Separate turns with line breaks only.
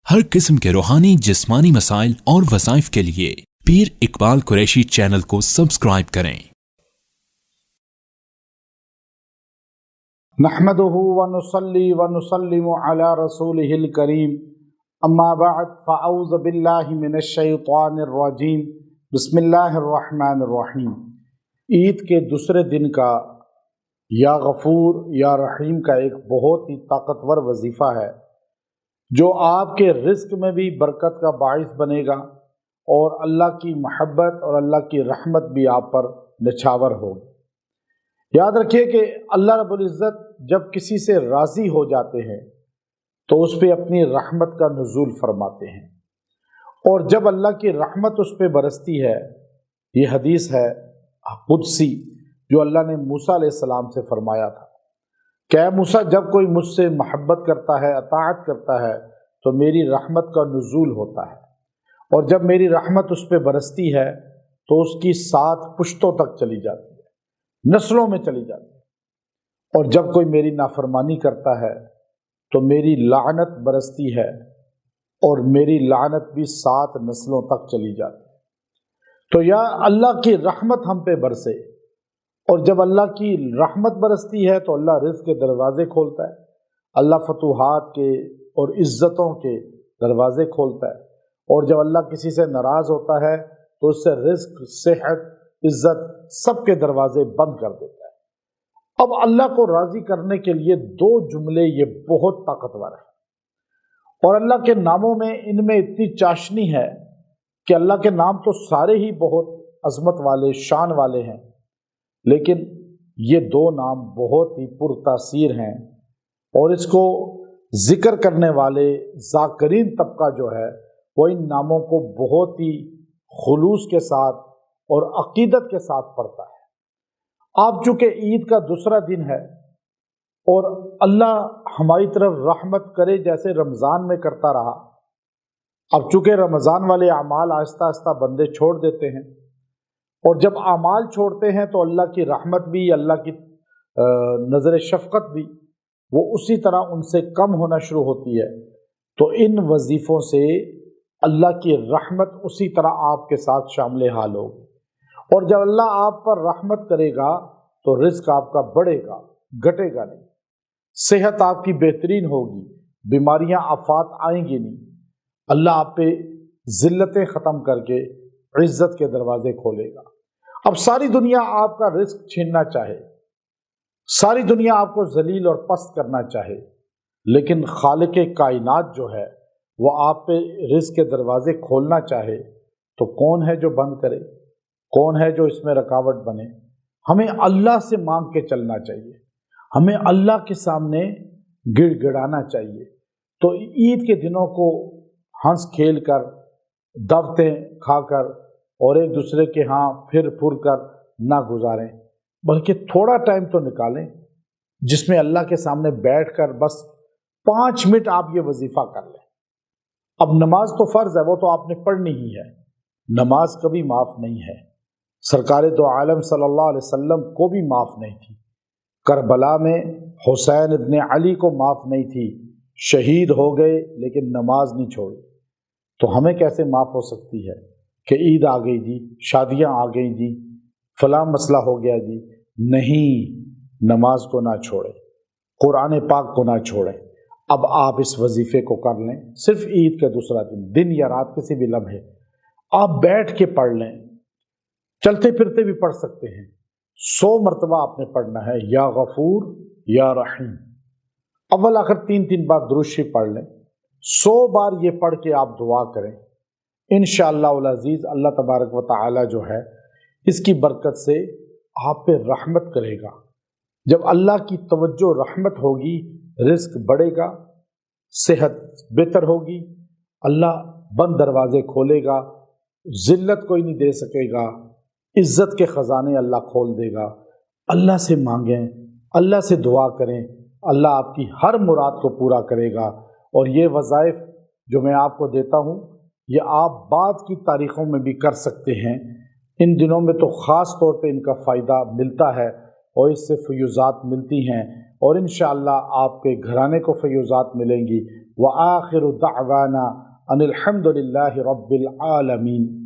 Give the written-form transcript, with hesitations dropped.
हर किस्म के रूहानी जिस्मानी मसाइल और वज़ाइफ के लिए पीर इकबाल कुरैशी चैनल को सब्सक्राइब करें।
नहमदुहु व नुसल्ली व नुसल्लिमु अला रसूलिहिल करीम, अम्मा बअद, फ़अऊज़ु बिल्लाहि मिनश शैतानिर रजीम, बिस्मिल्लाहिर रहमानिर रहीम। ईद के दूसरे दिन का या गफ़ूर या रहीम का एक बहुत ही ताकतवर वजीफ़ा है जो आपके रिज़्क़ में भी बरकत का बाइस बनेगा और अल्लाह की महब्बत और अल्लाह की रहमत भी आप पर निछावर होगी। याद रखिए कि अल्लाह रब्बुल इज़्ज़त जब किसी से राज़ी हो जाते हैं तो उस पर अपनी रहमत का नुज़ूल फरमाते हैं, और जब अल्लाह की रहमत उस पर बरसती है, ये हदीस है कुदसी जो अल्लाह ने मूसा अलैहिस्सलाम से फरमाया था कि ऐ मूसा, जब कोई मुझसे महब्बत करता है, अताअत करता है, तो मेरी रहमत का नुज़ूल होता है, और जब मेरी रहमत उस पर बरसती है तो उसकी 7 पुश्तों तक चली जाती है, नस्लों में चली जाती है, और जब कोई मेरी नाफरमानी करता है तो मेरी लानत बरसती है और मेरी लानत भी 7 नस्लों तक चली जाती है। तो या अल्लाह की रहमत हम पे बरसे, और जब अल्लाह की रहमत बरसती है तो अल्लाह रिज़्क़ के दरवाज़े खोलता है, अल्लाह फतूहात के और इज़्ज़तों के दरवाज़े खोलता है, और जब अल्लाह किसी से नाराज़ होता है तो उससे रिज़्क़, सेहत, इज़्ज़त सब के दरवाज़े बंद कर देता है। अब अल्लाह को राज़ी करने के लिए 2 जुमले ये बहुत ताकतवर हैं, और अल्लाह के नामों में इनमें इतनी चाशनी है कि अल्लाह के नाम तो सारे ही बहुत अज़मत वाले, शान वाले हैं, लेकिन ये 2 नाम बहुत ही पुरतासीर हैं, और इसको ज़िक्र करने वाले ज़ाकिरीन तबका जो है वो इन नामों को बहुत ही खुलूस के साथ और अकीदत के साथ पढ़ता है। आप चूँकि ईद का दूसरा दिन है और अल्लाह हमारी तरफ रहमत करे जैसे रमज़ान में करता रहा, अब चूँकि रमज़ान वाले अमाल आहिस्ता आहिस्ता बंदे छोड़ देते हैं, और जब अमाल छोड़ते हैं तो अल्लाह की रहमत भी, अल्लाह की नज़र शफ़क़त भी वो उसी तरह उनसे कम होना शुरू होती है। तो इन वजीफ़ों से अल्लाह की रहमत उसी तरह आपके साथ शामिल हाल होगी, और जब अल्लाह आप पर रहमत करेगा तो रिज़्क़ आपका बढ़ेगा, घटेगा नहीं, सेहत आपकी बेहतरीन होगी, बीमारियां, आफात आएंगी नहीं, अल्लाह आप पे ज़िल्लतें ख़त्म करके इज़्ज़त के दरवाज़े खोलेगा। अब सारी दुनिया आपका रिज़्क़ छीनना चाहे, सारी दुनिया आपको जलील और पस्त करना चाहे, लेकिन खालिक़े कायनात जो है वो आप पे रिज़्क़ के दरवाज़े खोलना चाहे तो कौन है जो बंद करे, कौन है जो इसमें रुकावट बने? हमें अल्लाह से मांग के चलना चाहिए, हमें अल्लाह के सामने गिड़गिड़ाना चाहिए। तो ईद के दिनों को हंस खेल कर, दावतें खाकर और एक दूसरे के यहाँ फिर फुर कर ना गुजारें, बल्कि थोड़ा टाइम तो निकालें जिसमें अल्लाह के सामने बैठकर बस 5 मिनट आप ये वजीफ़ा कर लें। अब नमाज तो फ़र्ज़ है, वो तो आपने पढ़नी ही है, नमाज कभी माफ़ नहीं है। सरकार दो आलम सल्लल्लाहु अलैहि वसल्लम को भी माफ़ नहीं थी, करबला में हुसैन इब्ने अली को माफ़ नहीं थी, शहीद हो गए लेकिन नमाज नहीं छोड़ी। तो हमें कैसे माफ़ हो सकती है कि ईद आ गई जी, शादियां आ गई जी, फलां मसला हो गया जी? नहीं, नमाज को ना छोड़ें, कुरान पाक को ना छोड़ें। अब आप इस वजीफ़े को कर लें, सिर्फ ईद का दूसरा दिन या रात किसी भी लम्हे आप बैठ के पढ़ लें, चलते फिरते भी पढ़ सकते हैं। 100 मरतबा आपने पढ़ना है, या गफूर या रहीम, अव्वल आखिर 3-3 बार दुरूद शरीफ पढ़ लें। 100 बार ये पढ़ के आप दुआ करें, इंशाअल्लाह उल अज़ीज़ अल्लाह तबारक व तआला जो है इसकी बरकत से आप पे रहमत करेगा। जब अल्लाह की तवज्जो रहमत होगी, रिज़्क़ बढ़ेगा, सेहत बेहतर होगी, अल्लाह बंद दरवाज़े खोलेगा, ज़िल्लत कोई नहीं दे सकेगा, इज़्ज़त के ख़जाने अल्लाह खोल देगा। अल्लाह से मांगें, अल्लाह से दुआ करें, अल्लाह आपकी हर मुराद को पूरा करेगा। और ये वज़ाइफ जो मैं आपको देता हूँ ये आप बाद की तारीख़ों में भी कर सकते हैं, इन दिनों में तो ख़ास तौर पे इनका फ़ायदा मिलता है और इससे फ़यूज़ात मिलती हैं, और इंशाअल्लाह आपके घराने को फ़यूज़ात मिलेंगी, وآخر دعوانا ان الحمد للہ رب العالمین۔